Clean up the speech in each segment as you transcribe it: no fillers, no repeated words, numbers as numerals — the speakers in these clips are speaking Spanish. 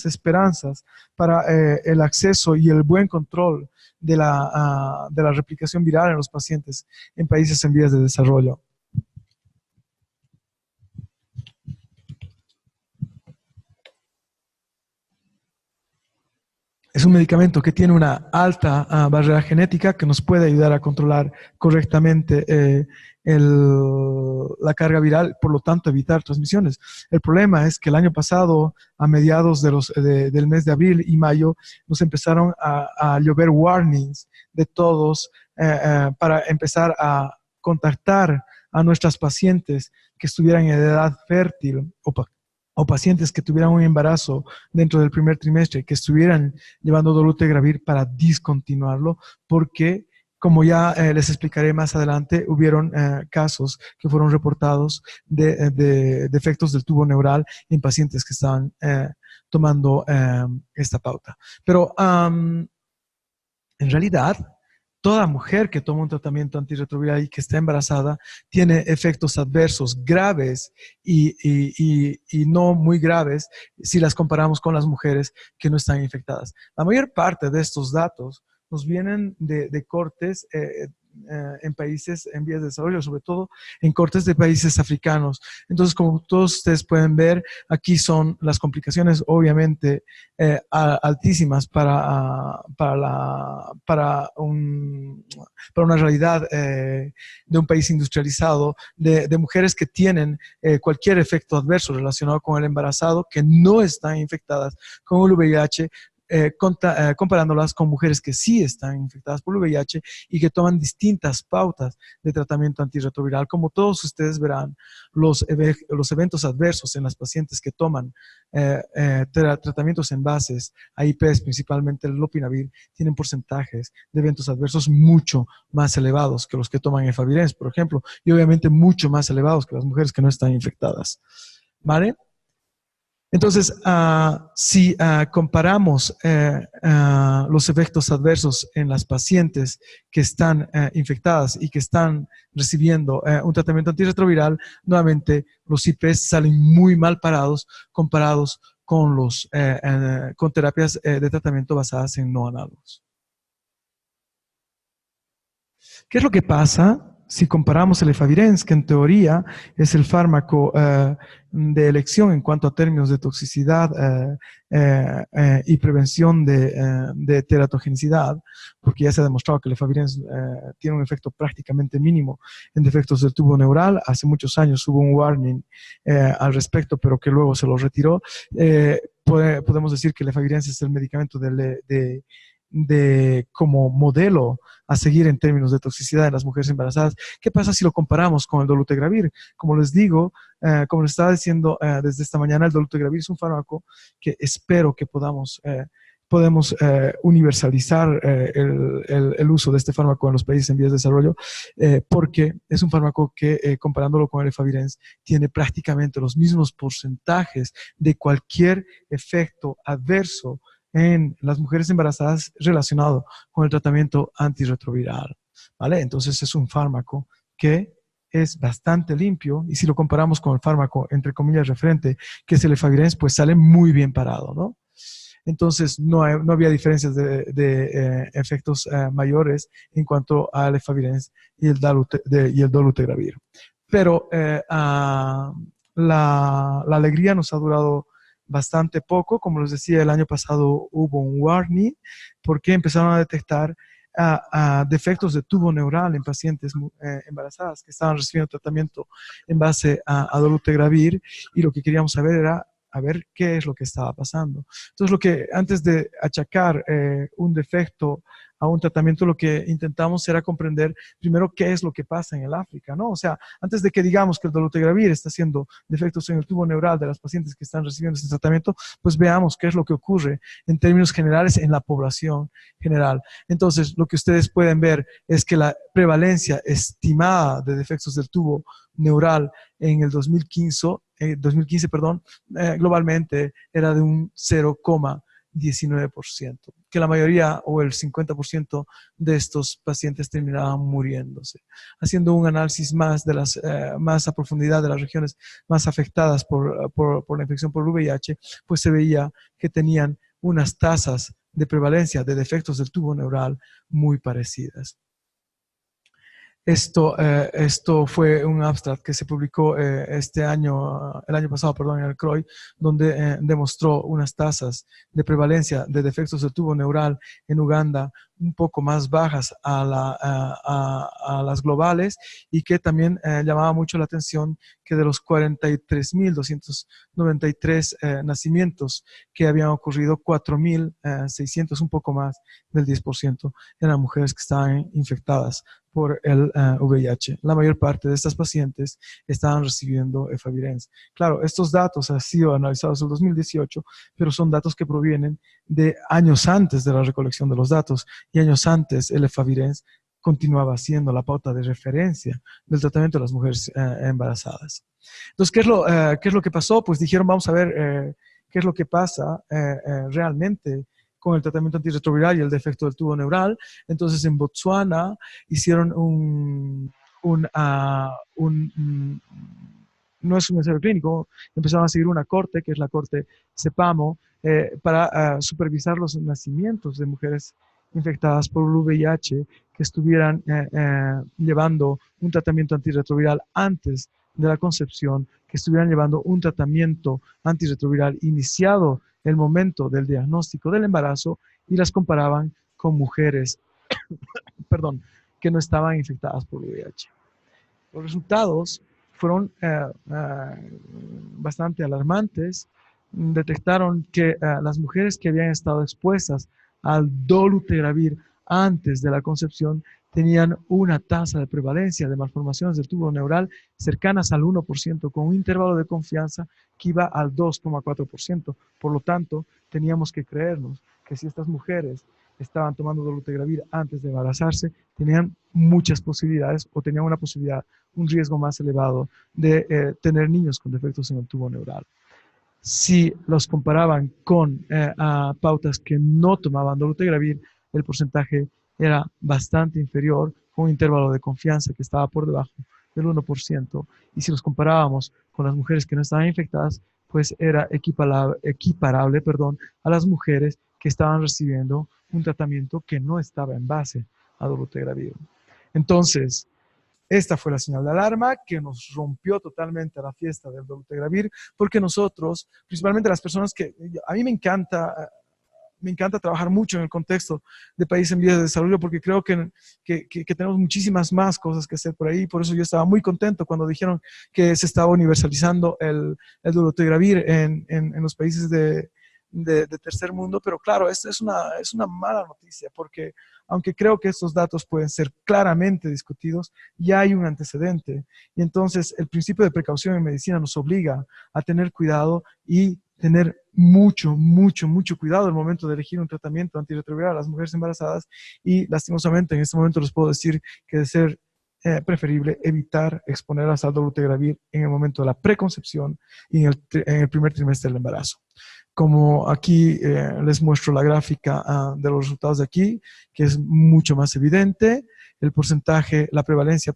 esperanzas para el acceso y el buen control de la replicación viral en los pacientes en países en vías de desarrollo. Es un medicamento que tiene una alta barrera genética que nos puede ayudar a controlar correctamente la carga viral, por lo tanto evitar transmisiones. El problema es que el año pasado, a mediados del mes de abril y mayo, nos empezaron a llover warnings de todos para empezar a contactar a nuestras pacientes que estuvieran en edad fértil o pacientes que tuvieran un embarazo dentro del primer trimestre, que estuvieran llevando dolutegravir para discontinuarlo, porque, como ya les explicaré más adelante, hubieron casos que fueron reportados de defectos del tubo neural en pacientes que estaban tomando esta pauta. Pero en realidad, toda mujer que toma un tratamiento antirretroviral y que está embarazada tiene efectos adversos graves y no muy graves si las comparamos con las mujeres que no están infectadas. La mayor parte de estos datos nos vienen de cortes en países en vías de desarrollo, sobre todo en cortes de países africanos. Entonces, como todos ustedes pueden ver, aquí son las complicaciones obviamente altísimas para una realidad de un país industrializado, de mujeres que tienen cualquier efecto adverso relacionado con el embarazado, que no están infectadas con el VIH, comparándolas con mujeres que sí están infectadas por el VIH y que toman distintas pautas de tratamiento antirretroviral. Como todos ustedes verán, los eventos adversos en las pacientes que toman tratamientos en bases a IPs, principalmente el lopinavir, tienen porcentajes de eventos adversos mucho más elevados que los que toman efavirenz, por ejemplo, y obviamente mucho más elevados que las mujeres que no están infectadas. ¿Vale? Entonces, si comparamos los efectos adversos en las pacientes que están infectadas y que están recibiendo un tratamiento antirretroviral, nuevamente los IPs salen muy mal parados comparados con terapias de tratamiento basadas en no análogos. ¿Qué es lo que pasa si comparamos el efavirenz, que en teoría es el fármaco de elección en cuanto a términos de toxicidad y prevención de teratogenicidad, porque ya se ha demostrado que el efavirenz tiene un efecto prácticamente mínimo en defectos del tubo neural? Hace muchos años hubo un warning al respecto, pero que luego se lo retiró. Podemos decir que el efavirenz es el medicamento como modelo a seguir en términos de toxicidad en las mujeres embarazadas. ¿Qué pasa si lo comparamos con el dolutegravir? Como les digo, como les estaba diciendo desde esta mañana, el dolutegravir es un fármaco que espero que podemos universalizar el uso de este fármaco en los países en vías de desarrollo, porque es un fármaco que, comparándolo con el efavirenz, tiene prácticamente los mismos porcentajes de cualquier efecto adverso en las mujeres embarazadas relacionado con el tratamiento antirretroviral, ¿vale? Entonces es un fármaco que es bastante limpio, y si lo comparamos con el fármaco, entre comillas, referente, que es el efavirenz, pues sale muy bien parado, ¿no? Entonces no había diferencias de efectos mayores en cuanto al efavirenz y el dolutegravir. Pero la alegría nos ha durado bastante poco. Como les decía, el año pasado hubo un warning porque empezaron a detectar defectos de tubo neural en pacientes embarazadas que estaban recibiendo tratamiento en base a dolutegravir, y lo que queríamos saber era a ver qué es lo que estaba pasando. Entonces, antes de achacar un defecto a un tratamiento, lo que intentamos era comprender primero qué es lo que pasa en el África, ¿no? O sea, antes de que digamos que el dolutegravir está haciendo defectos en el tubo neural de las pacientes que están recibiendo este tratamiento, pues veamos qué es lo que ocurre en términos generales en la población general. Entonces, lo que ustedes pueden ver es que la prevalencia estimada de defectos del tubo neural en el 2015, globalmente era de un 0,9%. 19%, que la mayoría o el 50% de estos pacientes terminaban muriéndose. Haciendo un análisis más a profundidad de las regiones más afectadas por la infección por VIH, pues se veía que tenían unas tasas de prevalencia de defectos del tubo neural muy parecidas. Esto fue un abstract que se publicó el año pasado, perdón, en el CROI, donde demostró unas tasas de prevalencia de defectos del tubo neural en Uganda un poco más bajas a las globales, y que también llamaba mucho la atención que de los 43.293 nacimientos que habían ocurrido, 4.600, un poco más del 10%, eran mujeres que estaban infectadas por el VIH. La mayor parte de estas pacientes estaban recibiendo efavirenz. Claro, estos datos han sido analizados en 2018, pero son datos que provienen de años antes de la recolección de los datos, y años antes el efavirenz continuaba siendo la pauta de referencia del tratamiento de las mujeres embarazadas. Entonces, ¿qué es lo que pasó? Pues dijeron, vamos a ver qué es lo que pasa realmente con el tratamiento antirretroviral y el defecto del tubo neural. Entonces, en Botsuana hicieron no es un ensayo clínico, empezaron a seguir una corte, que es la corte CEPAMO, para supervisar los nacimientos de mujeres infectadas por VIH que estuvieran llevando un tratamiento antirretroviral antes de la concepción, que estuvieran llevando un tratamiento antirretroviral iniciado en el momento del diagnóstico del embarazo, y las comparaban con mujeres perdón, que no estaban infectadas por VIH. Los resultados fueron bastante alarmantes. Detectaron que las mujeres que habían estado expuestas al dolutegravir antes de la concepción tenían una tasa de prevalencia de malformaciones del tubo neural cercanas al 1%, con un intervalo de confianza que iba al 2,4%. Por lo tanto, teníamos que creernos que si estas mujeres estaban tomando dolutegravir antes de embarazarse, tenían muchas posibilidades, o tenían una posibilidad, un riesgo más elevado de tener niños con defectos en el tubo neural. Si los comparaban con pautas que no tomaban dolutegravir, el porcentaje era bastante inferior, con un intervalo de confianza que estaba por debajo del 1%. Y si los comparábamos con las mujeres que no estaban infectadas, pues era equiparable a las mujeres que estaban recibiendo un tratamiento que no estaba en base a dolutegravir. Entonces, esta fue la señal de alarma que nos rompió totalmente la fiesta del dolutegravir, porque nosotros, principalmente las personas que, a mí me encanta trabajar mucho en el contexto de países en vías de desarrollo, porque creo que tenemos muchísimas más cosas que hacer por ahí. Por eso yo estaba muy contento cuando dijeron que se estaba universalizando el dolutegravir en los países de tercer mundo. Pero claro, esta es una mala noticia, porque aunque creo que estos datos pueden ser claramente discutidos, ya hay un antecedente. Y entonces el principio de precaución en medicina nos obliga a tener cuidado y tener mucho cuidado al momento de elegir un tratamiento antirretroviral a las mujeres embarazadas. Y lastimosamente en este momento les puedo decir que de ser preferible evitar exponerlas al dolutegravir en el momento de la preconcepción y en el primer trimestre del embarazo. Como aquí les muestro la gráfica de los resultados de aquí, que es mucho más evidente, el porcentaje, la prevalencia,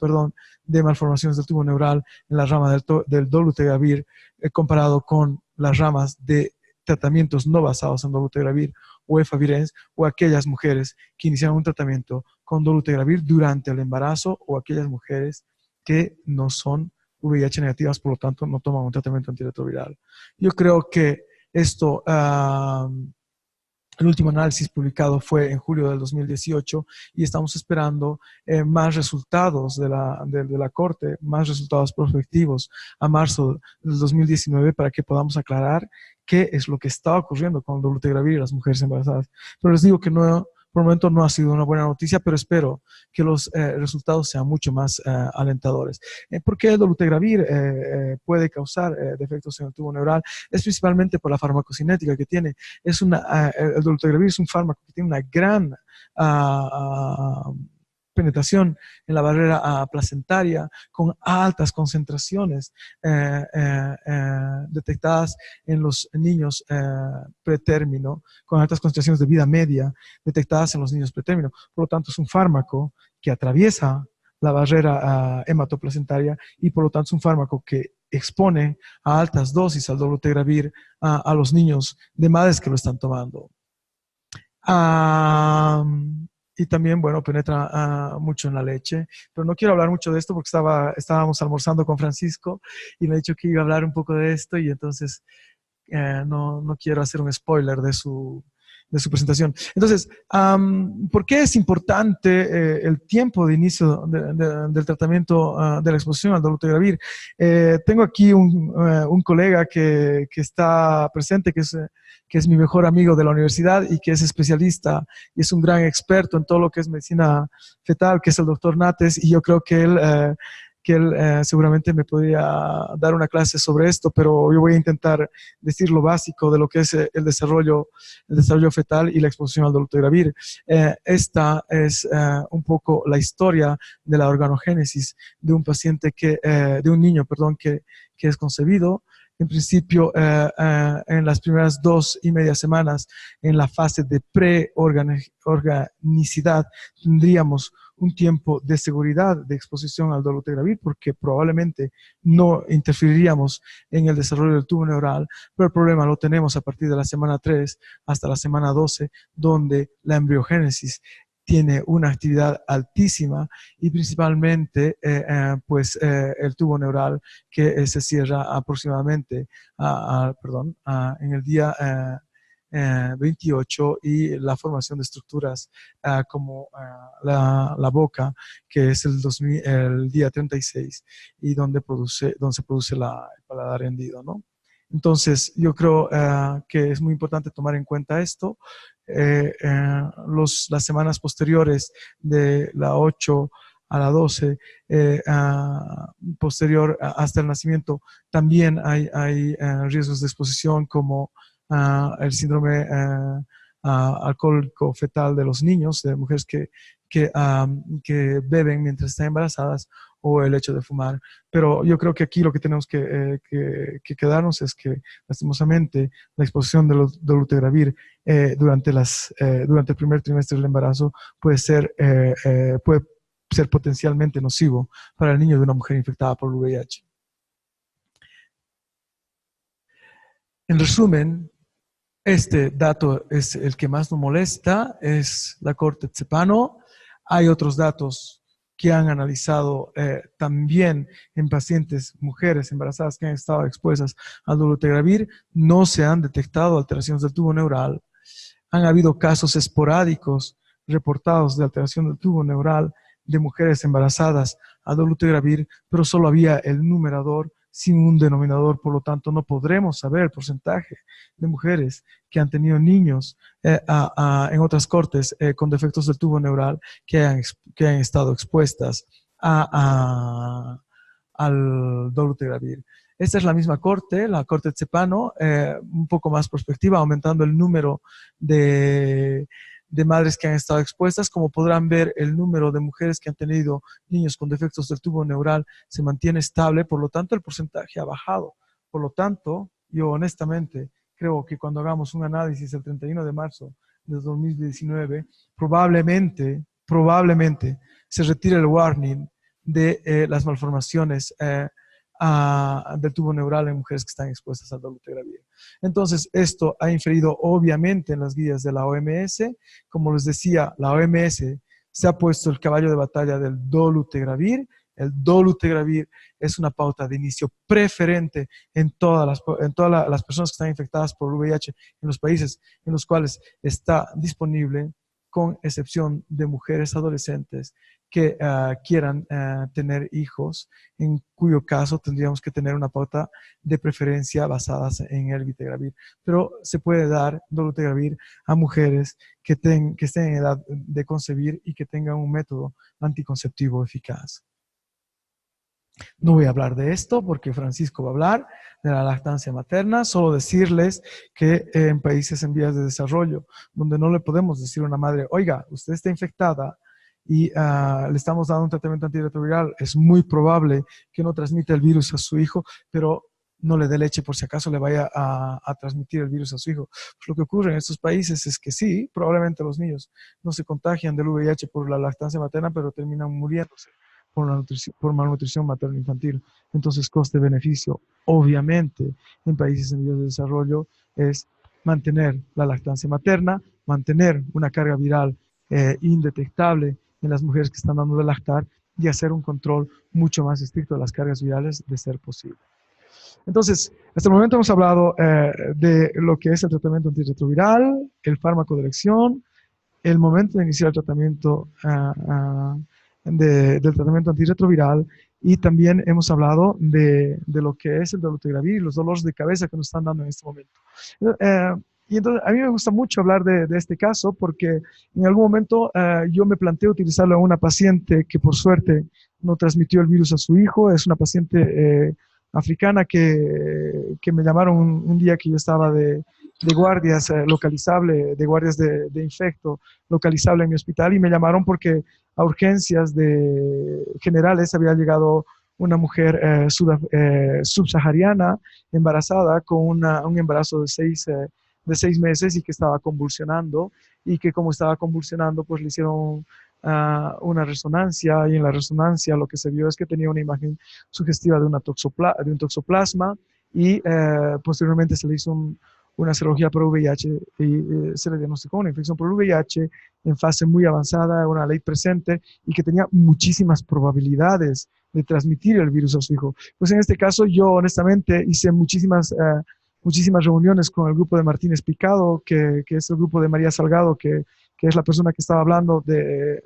de malformaciones del tubo neural en la rama del dolutegravir comparado con las ramas de tratamientos no basados en dolutegravir o efavirenz, o aquellas mujeres que iniciaron un tratamiento con dolutegravir durante el embarazo, o aquellas mujeres que no son VIH negativas, por lo tanto no toman un tratamiento antirretroviral. Yo creo que esto, el último análisis publicado fue en julio del 2018, y estamos esperando más resultados de la corte, más resultados prospectivos a marzo del 2019, para que podamos aclarar qué es lo que está ocurriendo con el dolutegravir y las mujeres embarazadas. Pero les digo que no, por el momento no ha sido una buena noticia, pero espero que los resultados sean mucho más alentadores. ¿Por qué el dolutegravir puede causar defectos en el tubo neural? Es principalmente por la farmacocinética que tiene. El dolutegravir es un fármaco que tiene una gran penetración en la barrera placentaria con altas concentraciones detectadas en los niños pretérmino, con altas concentraciones de vida media detectadas en los niños pretérmino. Por lo tanto, es un fármaco que atraviesa la barrera hematoplacentaria y por lo tanto es un fármaco que expone a altas dosis al dolutegravir a los niños de madres que lo están tomando. Y también, bueno, penetra mucho en la leche, pero no quiero hablar mucho de esto porque estábamos almorzando con Francisco y me ha dicho que iba a hablar un poco de esto y entonces no quiero hacer un spoiler de su presentación. Entonces, ¿por qué es importante el tiempo de inicio del tratamiento de la exposición al dolutegravir? Tengo aquí un colega que está presente, que es mi mejor amigo de la universidad y que es especialista y es un gran experto en todo lo que es medicina fetal, que es el doctor Nates, y yo creo que él seguramente me podría dar una clase sobre esto, pero yo voy a intentar decir lo básico de lo que es el desarrollo fetal y la exposición al dolutegravir. Esta es un poco la historia de la organogénesis de un paciente de un niño, perdón, que es concebido. En principio, en las primeras 2,5 semanas, en la fase de preorganicidad, tendríamos un tiempo de seguridad de exposición al dolutegravir porque probablemente no interferiríamos en el desarrollo del tubo neural, pero el problema lo tenemos a partir de la semana 3 hasta la semana 12, donde la embriogénesis tiene una actividad altísima y principalmente el tubo neural que se cierra aproximadamente en el día 28 y la formación de estructuras como la boca, que es el día 36 y donde se produce el paladar hendido, ¿no? Entonces, yo creo que es muy importante tomar en cuenta esto. Las semanas posteriores de la 8 a la 12, posterior hasta el nacimiento, también hay riesgos de exposición como el síndrome alcohólico fetal de los niños, de mujeres que beben mientras están embarazadas, o el hecho de fumar. Pero yo creo que aquí lo que tenemos que quedarnos es que, lastimosamente, la exposición del dolutegravir durante el primer trimestre del embarazo puede ser potencialmente nocivo para el niño de una mujer infectada por el VIH. En resumen, este dato es el que más nos molesta, es la corte Tsepano. Hay otros datos que han analizado también en pacientes, mujeres embarazadas que han estado expuestas al dolutegravir. No se han detectado alteraciones del tubo neural. Han habido casos esporádicos reportados de alteración del tubo neural de mujeres embarazadas a dolutegravir, pero solo había el numerador sin un denominador, por lo tanto no podremos saber el porcentaje de mujeres que han tenido niños en otras cortes con defectos del tubo neural que han estado expuestas al dolutegravir. Esta es la misma corte, la corte Tsepano, un poco más prospectiva, aumentando el número de madres que han estado expuestas. Como podrán ver, el número de mujeres que han tenido niños con defectos del tubo neural se mantiene estable, por lo tanto el porcentaje ha bajado. Por lo tanto, yo honestamente creo que cuando hagamos un análisis el 31 de marzo de 2019, probablemente se retire el warning de las malformaciones del tubo neural en mujeres que están expuestas al dolutegravir. Entonces, esto ha inferido obviamente en las guías de la OMS. Como les decía, la OMS se ha puesto el caballo de batalla del dolutegravir. El dolutegravir es una pauta de inicio preferente en todas las personas que están infectadas por VIH en los países en los cuales está disponible, con excepción de mujeres adolescentes que quieran tener hijos, en cuyo caso tendríamos que tener una pauta de preferencia basada en el vitegravir. Pero se puede dar dolutegravir a mujeres que estén en edad de concebir y que tengan un método anticonceptivo eficaz. No voy a hablar de esto porque Francisco va a hablar de la lactancia materna. Solo decirles que en países en vías de desarrollo, donde no le podemos decir a una madre, oiga, usted está infectada y le estamos dando un tratamiento antirretroviral, es muy probable que no transmita el virus a su hijo, pero no le dé leche por si acaso le vaya a transmitir el virus a su hijo. Pues lo que ocurre en estos países es que sí, probablemente los niños no se contagian del VIH por la lactancia materna, pero terminan muriéndose por malnutrición materno-infantil. Entonces, coste-beneficio, obviamente, en países en vías de desarrollo es mantener la lactancia materna, mantener una carga viral indetectable en las mujeres que están dando de lactar y hacer un control mucho más estricto de las cargas virales de ser posible. Entonces, hasta el momento hemos hablado de lo que es el tratamiento antirretroviral, el fármaco de elección, el momento de iniciar el tratamiento del tratamiento antirretroviral, y también hemos hablado de lo que es el dolutegravir y los dolores de cabeza que nos están dando en este momento. Y entonces a mí me gusta mucho hablar de este caso porque en algún momento yo me planteé utilizarlo a una paciente que por suerte no transmitió el virus a su hijo. Es una paciente africana que me llamaron un día que yo estaba de guardias localizable, de guardias de infecto localizable en mi hospital, y me llamaron porque a urgencias generales había llegado una mujer subsahariana embarazada con un embarazo de 6 meses y que estaba convulsionando, y que como estaba convulsionando pues le hicieron una resonancia, y en la resonancia lo que se vio es que tenía una imagen sugestiva de un toxoplasma, y posteriormente se le hizo una serología por VIH y se le diagnosticó una infección por VIH en fase muy avanzada, una ley presente y que tenía muchísimas probabilidades de transmitir el virus a su hijo. Pues en este caso yo honestamente hice muchísimas reuniones con el grupo de Martínez Picado, que es el grupo de María Salgado, que es la persona que estaba hablando de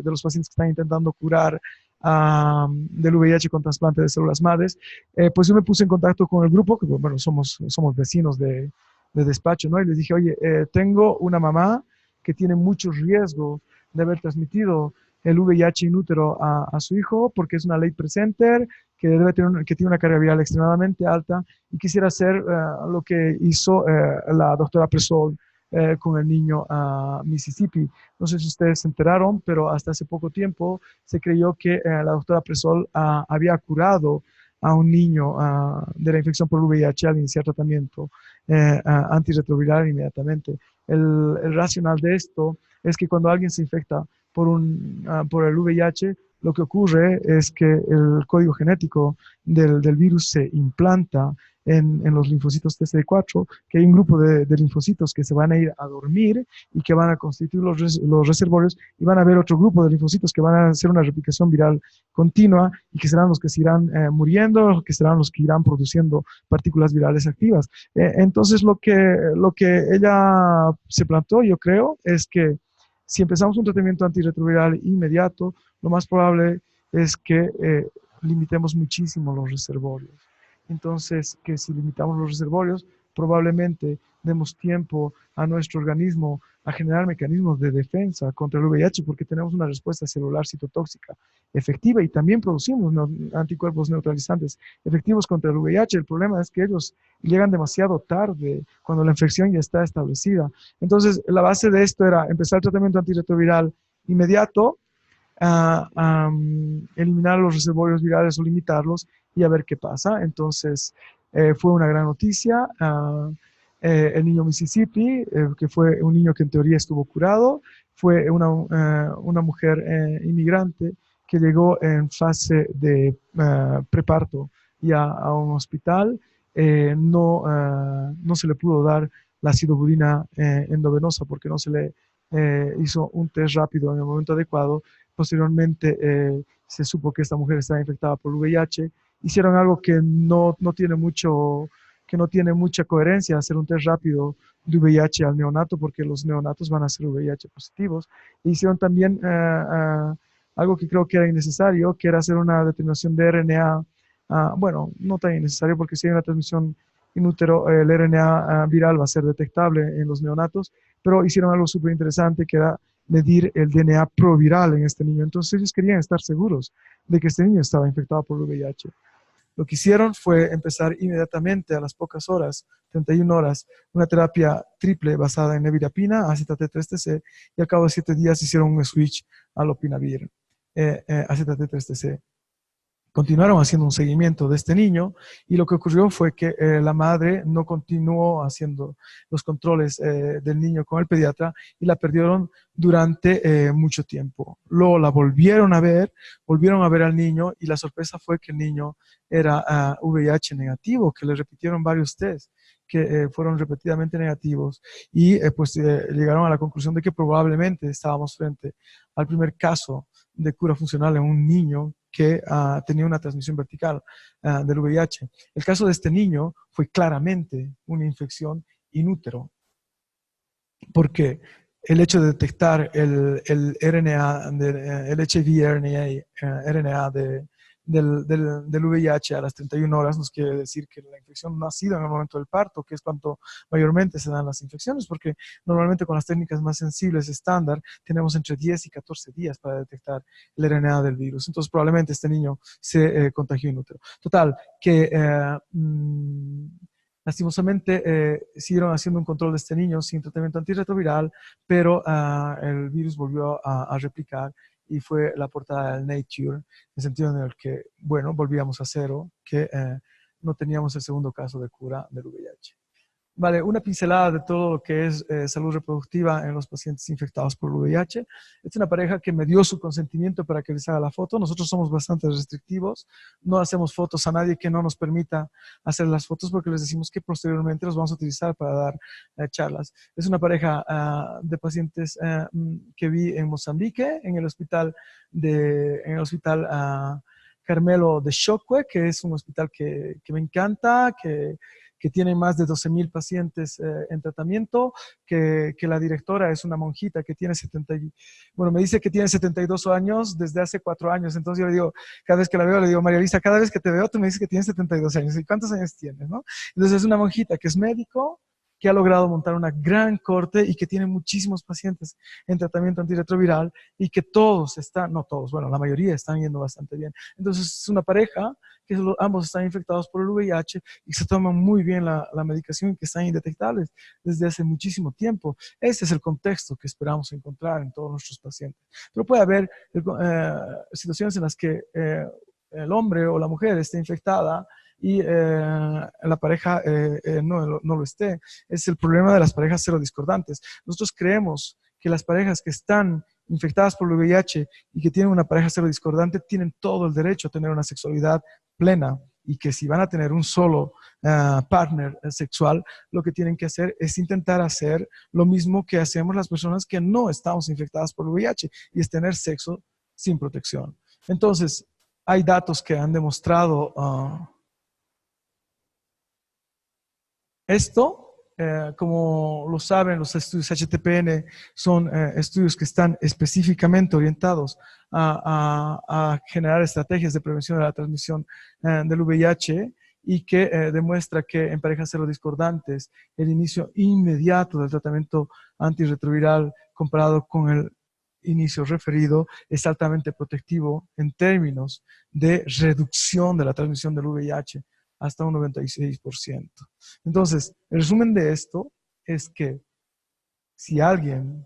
los pacientes que están intentando curar del VIH con trasplante de células madres. Pues yo me puse en contacto con el grupo, que bueno, somos vecinos de despacho, ¿no? Y les dije, oye, tengo una mamá que tiene mucho riesgo de haber transmitido el VIH in útero a su hijo, porque es una late presenter, que tiene una carga viral extremadamente alta, y quisiera hacer lo que hizo la doctora Presol con el niño Mississippi. No sé si ustedes se enteraron, pero hasta hace poco tiempo se creyó que la doctora Presol había curado a un niño de la infección por VIH al iniciar tratamiento antirretroviral inmediatamente. El racional de esto es que cuando alguien se infecta por el VIH, lo que ocurre es que el código genético del virus se implanta en los linfocitos TCD4, que hay un grupo de linfocitos que se van a ir a dormir y que van a constituir los reservorios, y van a haber otro grupo de linfocitos que van a hacer una replicación viral continua y que serán los que se irán muriendo, que serán los que irán produciendo partículas virales activas. Entonces, lo que ella se planteó, yo creo, es que si empezamos un tratamiento antirretroviral inmediato, lo más probable es que limitemos muchísimo los reservorios. Entonces, que si limitamos los reservorios, probablemente demos tiempo a nuestro organismo a generar mecanismos de defensa contra el VIH, porque tenemos una respuesta celular citotóxica efectiva y también producimos anticuerpos neutralizantes efectivos contra el VIH. El problema es que ellos llegan demasiado tarde, cuando la infección ya está establecida. Entonces, la base de esto era empezar el tratamiento antirretroviral inmediato, eliminar los reservorios virales o limitarlos y a ver qué pasa. Entonces, fue una gran noticia. El niño Mississippi, que fue un niño que en teoría estuvo curado, fue una mujer inmigrante que llegó en fase de preparto ya a un hospital. No se le pudo dar la sidobudina endovenosa porque no se le hizo un test rápido en el momento adecuado. Posteriormente se supo que esta mujer estaba infectada por VIH. Hicieron algo que no tiene mucha coherencia, hacer un test rápido de VIH al neonato, porque los neonatos van a ser VIH positivos. E hicieron también algo que creo que era innecesario, que era hacer una determinación de RNA. Bueno, no tan innecesario, porque si hay una transmisión in útero, el RNA viral va a ser detectable en los neonatos, pero hicieron algo súper interesante, que era medir el DNA proviral en este niño. Entonces ellos querían estar seguros de que este niño estaba infectado por VIH. Lo que hicieron fue empezar inmediatamente, a las pocas horas, 31 horas, una terapia triple basada en nevirapina, AZT3TC, y al cabo de 7 días hicieron un switch alopinavir, AZT3TC. Continuaron haciendo un seguimiento de este niño y lo que ocurrió fue que la madre no continuó haciendo los controles del niño con el pediatra y la perdieron durante mucho tiempo. Luego la volvieron a ver al niño y la sorpresa fue que el niño era VIH negativo, que le repitieron varios tests que fueron repetidamente negativos y pues llegaron a la conclusión de que probablemente estábamos frente al primer caso de cura funcional en un niño que tenía una transmisión vertical del VIH. El caso de este niño fue claramente una infección in útero, porque el hecho de detectar el RNA, el HIV-RNA del VIH a las 31 horas nos quiere decir que la infección no ha sido en el momento del parto, que es cuando mayormente se dan las infecciones, porque normalmente con las técnicas más sensibles estándar tenemos entre 10 y 14 días para detectar el RNA del virus. Entonces probablemente este niño se contagió in útero. Total, que lastimosamente siguieron haciendo un control de este niño sin tratamiento antirretroviral, pero el virus volvió a replicar y fue la portada del Nature, en el sentido en el que, bueno, volvíamos a cero, que no teníamos el segundo caso de cura del VIH. Vale, una pincelada de todo lo que es salud reproductiva en los pacientes infectados por VIH. Es una pareja que me dio su consentimiento para que les haga la foto. Nosotros somos bastante restrictivos. No hacemos fotos a nadie que no nos permita hacer las fotos porque les decimos que posteriormente los vamos a utilizar para dar charlas. Es una pareja de pacientes que vi en Mozambique, en el hospital Carmelo de Chocwe, que es un hospital que me encanta, que tiene más de 12,000 pacientes en tratamiento, que la directora es una monjita que tiene me dice que tiene 72 años desde hace 4 años. Entonces yo le digo, cada vez que la veo, le digo, María Elisa, cada vez que te veo, tú me dices que tienes 72 años. ¿Y cuántos años tienes, no? Entonces es una monjita que es médico, que ha logrado montar una gran corte y que tiene muchísimos pacientes en tratamiento antirretroviral y que no todos, bueno, la mayoría están yendo bastante bien. Entonces es una pareja que ambos están infectados por el VIH y se toman muy bien la medicación y que están indetectables desde hace muchísimo tiempo. Ese es el contexto que esperamos encontrar en todos nuestros pacientes. Pero puede haber situaciones en las que el hombre o la mujer esté infectada y la pareja no lo esté. Es el problema de las parejas serodiscordantes. Nosotros creemos que las parejas que están infectadas por el VIH y que tienen una pareja serodiscordante tienen todo el derecho a tener una sexualidad plena y que si van a tener un solo partner sexual, lo que tienen que hacer es intentar hacer lo mismo que hacemos las personas que no estamos infectadas por el VIH y es tener sexo sin protección. Entonces, hay datos que han demostrado esto. Como lo saben, los estudios HTPN son estudios que están específicamente orientados a generar estrategias de prevención de la transmisión del VIH y que demuestra que en parejas serodiscordantes el inicio inmediato del tratamiento antirretroviral comparado con el inicio referido es altamente protectivo en términos de reducción de la transmisión del VIH hasta un 96%. Entonces, el resumen de esto es que si alguien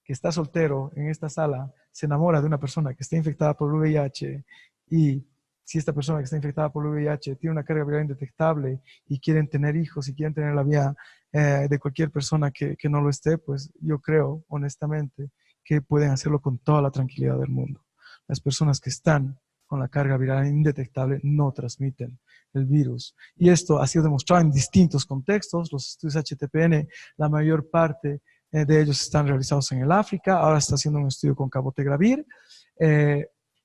que está soltero en esta sala se enamora de una persona que está infectada por VIH y si esta persona que está infectada por VIH tiene una carga viral indetectable y quieren tener hijos y quieren tener la vida de cualquier persona que no lo esté, pues yo creo honestamente que pueden hacerlo con toda la tranquilidad del mundo. Las personas que están con la carga viral indetectable no transmiten el virus. Y esto ha sido demostrado en distintos contextos. Los estudios HTPN, la mayor parte de ellos están realizados en el África. Ahora está haciendo un estudio con cabotegravir.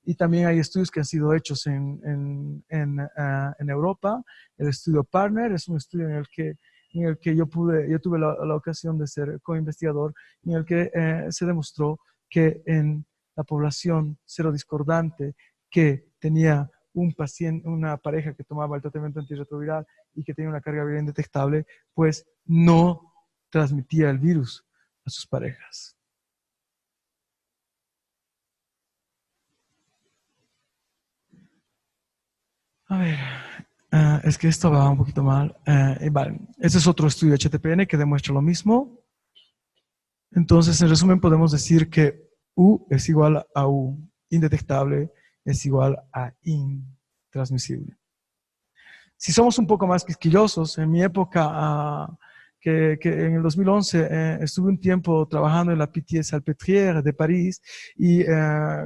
Y también hay estudios que han sido hechos en Europa. El estudio Partner es un estudio en el que yo tuve la ocasión de ser co-investigador, en el que se demostró que en la población serodiscordante que tenía una pareja que tomaba el tratamiento antirretroviral y que tenía una carga viral indetectable, pues no transmitía el virus a sus parejas. A ver, es que esto va un poquito mal. Vale. Este es otro estudio HTPN que demuestra lo mismo. Entonces, en resumen, podemos decir que U es igual a U. Indetectable es igual a intransmisible. Si somos un poco más quisquillosos, en mi época, que en el 2011 estuve un tiempo trabajando en la Pitié-Salpêtrière de París y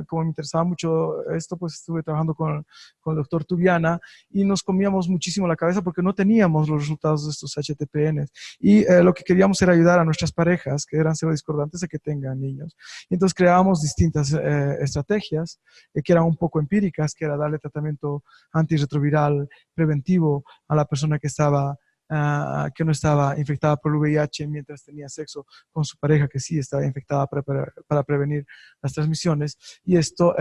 como me interesaba mucho esto, pues estuve trabajando con el doctor Tubiana y nos comíamos muchísimo la cabeza porque no teníamos los resultados de estos HTPNs y lo que queríamos era ayudar a nuestras parejas que eran serodiscordantes a que tengan niños. Y entonces creábamos distintas estrategias que eran un poco empíricas, que era darle tratamiento antirretroviral preventivo a la persona que estaba que no estaba infectada por el VIH mientras tenía sexo con su pareja que sí estaba infectada para prevenir las transmisiones. Y esto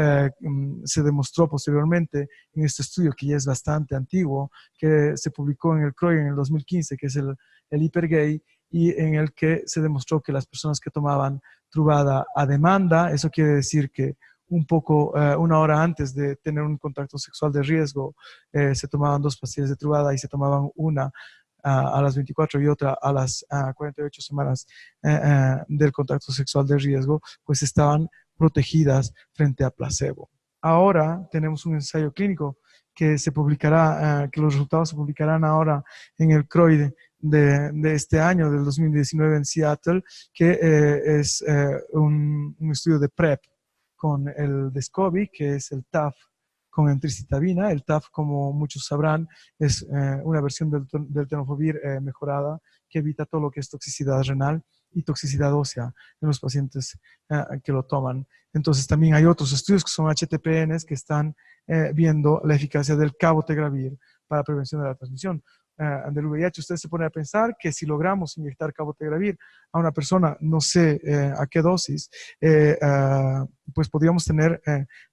se demostró posteriormente en este estudio que ya es bastante antiguo, que se publicó en el CROI en el 2015, que es el Hipergay, y en el que se demostró que las personas que tomaban Truvada a demanda, eso quiere decir que un poco, una hora antes de tener un contacto sexual de riesgo, se tomaban 2 pastillas de Truvada y se tomaban una a las 24 y otra a las 48 semanas del contacto sexual de riesgo, pues estaban protegidas frente a placebo. Ahora tenemos un ensayo clínico que se publicará, que los resultados se publicarán ahora en el CROI de este año, del 2019 en Seattle, que es un estudio de PrEP con el Descovy, que es el TAF con entricitabina. El TAF, como muchos sabrán, es una versión del tenofovir mejorada que evita todo lo que es toxicidad renal y toxicidad ósea en los pacientes que lo toman. Entonces también hay otros estudios que son HTPNs que están viendo la eficacia del cabotegravir para prevención de la transmisión del VIH. Ustedes se ponen a pensar que si logramos inyectar cabotegravir a una persona, no sé a qué dosis, pues podríamos tener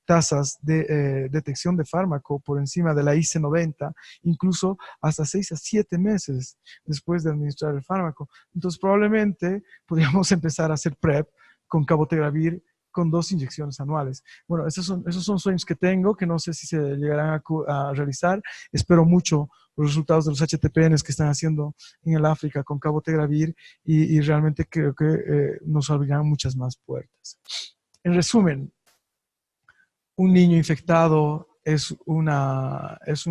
tasas de detección de fármaco por encima de la IC90, incluso hasta 6 a 7 meses después de administrar el fármaco. Entonces probablemente podríamos empezar a hacer PrEP con cabotegravir con 2 inyecciones anuales. Bueno, esos son sueños que tengo, que no sé si se llegarán a realizar. Espero mucho los resultados de los HTPNs que están haciendo en el África con cabotegravir y realmente creo que nos abrirán muchas más puertas. En resumen, un niño infectado es un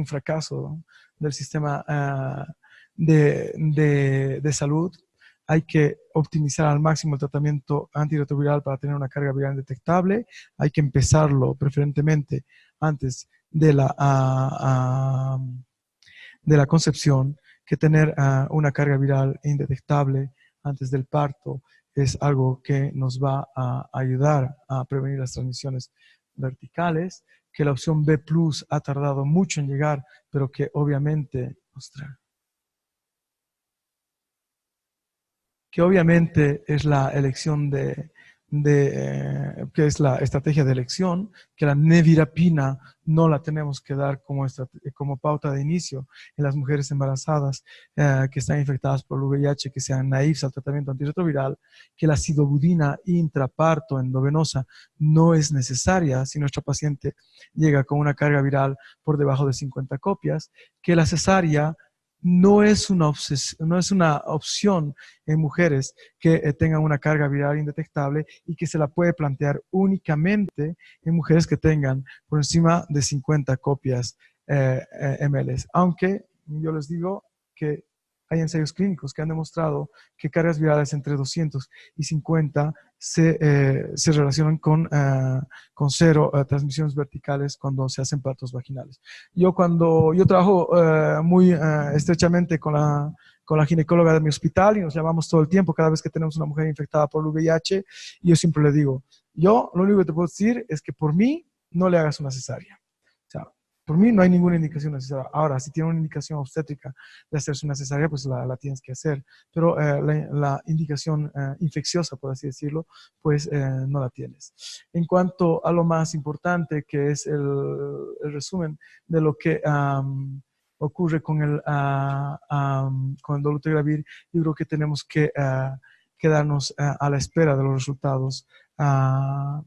fracaso del sistema de salud. Hay que optimizar al máximo el tratamiento antirretroviral para tener una carga viral detectable. Hay que empezarlo preferentemente antes de la concepción, que tener una carga viral indetectable antes del parto es algo que nos va a ayudar a prevenir las transmisiones verticales, que la opción B+ ha tardado mucho en llegar, pero que obviamente, es la elección que es la estrategia de elección, que la nevirapina no la tenemos que dar como pauta de inicio en las mujeres embarazadas que están infectadas por el VIH, que sean naïves al tratamiento antirretroviral, que la acidobudina intraparto endovenosa no es necesaria si nuestra paciente llega con una carga viral por debajo de 50 copias, que la cesárea no es una opción en mujeres que tengan una carga viral indetectable y que se la puede plantear únicamente en mujeres que tengan por encima de 50 copias ml. Aunque yo les digo que hay ensayos clínicos que han demostrado que cargas virales entre 200 y 50 se relacionan con 0 transmisiones verticales cuando se hacen partos vaginales. Yo trabajo muy estrechamente con la ginecóloga de mi hospital y nos llamamos todo el tiempo cada vez que tenemos una mujer infectada por el VIH y yo siempre le digo, yo lo único que te puedo decir es que por mí no le hagas una cesárea. O sea, por mí no hay ninguna indicación necesaria. Ahora, si tiene una indicación obstétrica de hacerse una cesárea, pues la tienes que hacer. Pero la indicación infecciosa, por así decirlo, pues no la tienes. En cuanto a lo más importante, que es el resumen de lo que ocurre con el dolutegravir, yo creo que tenemos que quedarnos a la espera de los resultados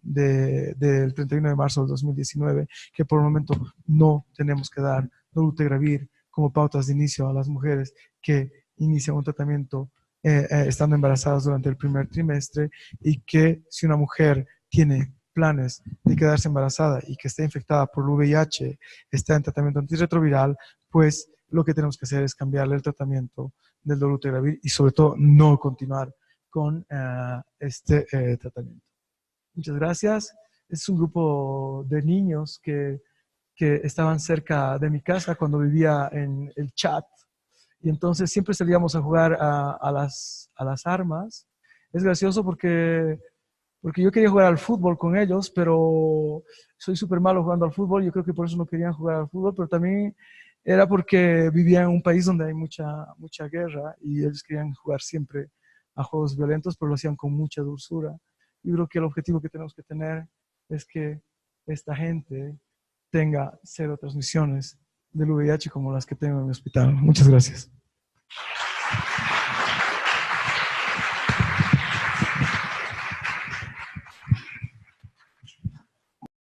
del 31 de marzo del 2019, que por el momento no tenemos que dar dolutegravir como pautas de inicio a las mujeres que inician un tratamiento estando embarazadas durante el primer trimestre, y que si una mujer tiene planes de quedarse embarazada y que esté infectada por el VIH, está en tratamiento antirretroviral, pues lo que tenemos que hacer es cambiarle el tratamiento del dolutegravir y sobre todo no continuar con este tratamiento. Muchas gracias. Es un grupo de niños que estaban cerca de mi casa cuando vivía en el chat. Y entonces siempre salíamos a jugar a las armas. Es gracioso porque yo quería jugar al fútbol con ellos, pero soy súper malo jugando al fútbol. Yo creo que por eso no querían jugar al fútbol, pero también era porque vivía en un país donde hay mucha guerra y ellos querían jugar siempre a juegos violentos, pero lo hacían con mucha dulzura. Y creo que el objetivo que tenemos que tener es que esta gente tenga cero transmisiones del VIH como las que tengo en mi hospital. Muchas gracias.